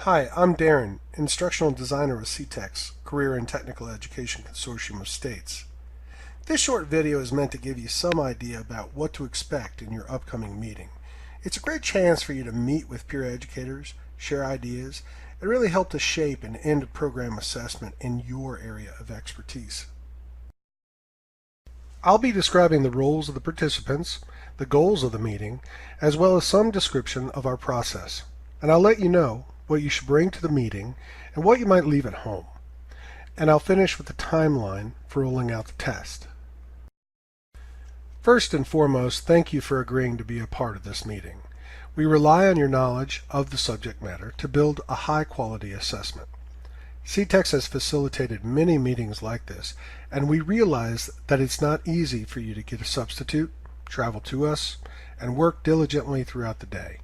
Hi, I'm Darren, Instructional Designer with CTECS, Career and Technical Education Consortium of States. This short video is meant to give you some idea about what to expect in your upcoming meeting. It's a great chance for you to meet with peer educators, share ideas, and really help to shape an end-of-program assessment in your area of expertise. I'll be describing the roles of the participants, the goals of the meeting, as well as some description of our process. And I'll let you know what you should bring to the meeting and what you might leave at home. And I'll finish with the timeline for rolling out the test. First and foremost, thank you for agreeing to be a part of this meeting. We rely on your knowledge of the subject matter to build a high-quality assessment. CTECS has facilitated many meetings like this, and we realize that it's not easy for you to get a substitute, travel to us, and work diligently throughout the day.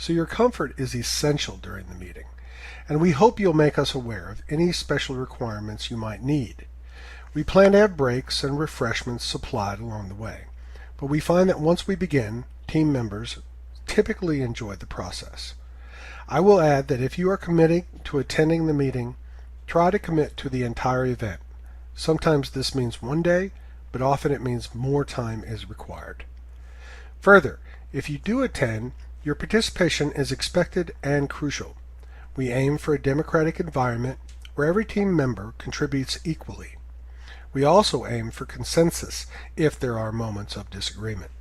So your comfort is essential during the meeting, and we hope you'll make us aware of any special requirements you might need. We plan to have breaks and refreshments supplied along the way, but we find that once we begin, team members typically enjoy the process. I will add that if you are committing to attending the meeting, try to commit to the entire event. Sometimes this means one day, but often it means more time is required. Further, if you do attend, your participation is expected and crucial. We aim for a democratic environment where every team member contributes equally. We also aim for consensus if there are moments of disagreement.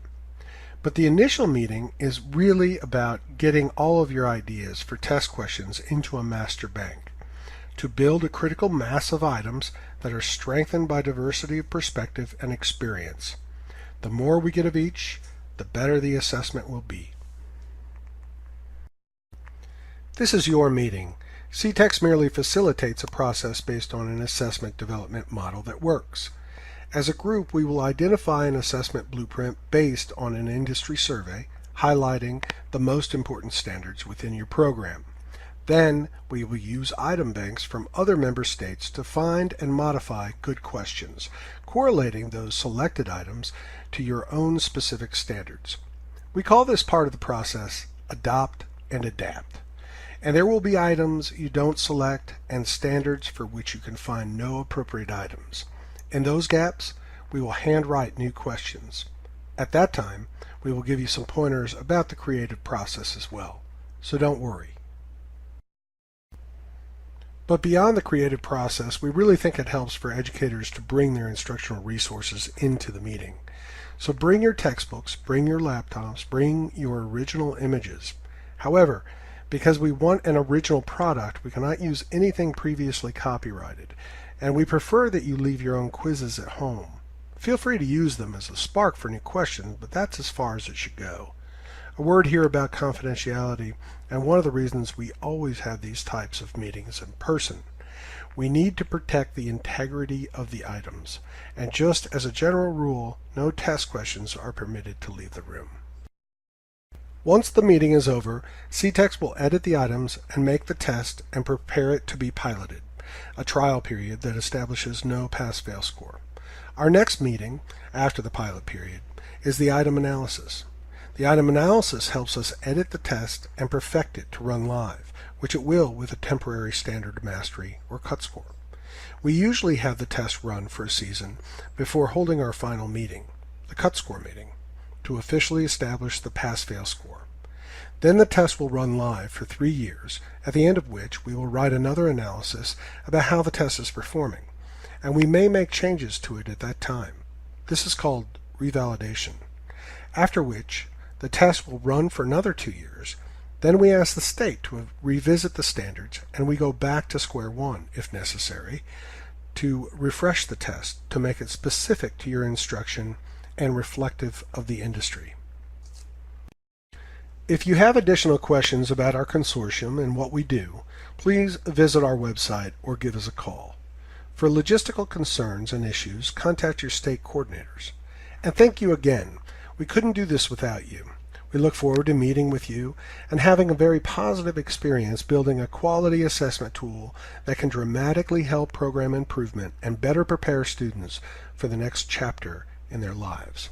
But the initial meeting is really about getting all of your ideas for test questions into a master bank to build a critical mass of items that are strengthened by diversity of perspective and experience. The more we get of each, the better the assessment will be. This is your meeting. CTECS merely facilitates a process based on an assessment development model that works. As a group, we will identify an assessment blueprint based on an industry survey, highlighting the most important standards within your program. Then, we will use item banks from other member states to find and modify good questions, correlating those selected items to your own specific standards. We call this part of the process adopt and adapt. And there will be items you don't select and standards for which you can find no appropriate items. In those gaps, we will handwrite new questions. At that time, we will give you some pointers about the creative process as well, so don't worry. But beyond the creative process, we really think it helps for educators to bring their instructional resources into the meeting. So bring your textbooks, bring your laptops, bring your original images. However, because we want an original product, we cannot use anything previously copyrighted, and we prefer that you leave your own quizzes at home. Feel free to use them as a spark for new questions, but that's as far as it should go. A word here about confidentiality, and one of the reasons we always have these types of meetings in person. We need to protect the integrity of the items, and just as a general rule, no test questions are permitted to leave the room. Once the meeting is over, CTECS will edit the items and make the test and prepare it to be piloted, a trial period that establishes no pass-fail score. Our next meeting, after the pilot period, is the item analysis. The item analysis helps us edit the test and perfect it to run live, which it will with a temporary standard mastery or cut score. We usually have the test run for a season before holding our final meeting, the cut score meeting, to officially establish the pass-fail score. Then the test will run live for 3 years, at the end of which we will write another analysis about how the test is performing, and we may make changes to it at that time. This is called revalidation, after which the test will run for another 2 years. Then we ask the state to revisit the standards, and we go back to square one, if necessary, to refresh the test to make it specific to your instruction and reflective of the industry. If you have additional questions about our consortium and what we do, please visit our website or give us a call. For logistical concerns and issues, contact your state coordinators. And thank you again. We couldn't do this without you. We look forward to meeting with you and having a very positive experience building a quality assessment tool that can dramatically help program improvement and better prepare students for the next chapter in their lives.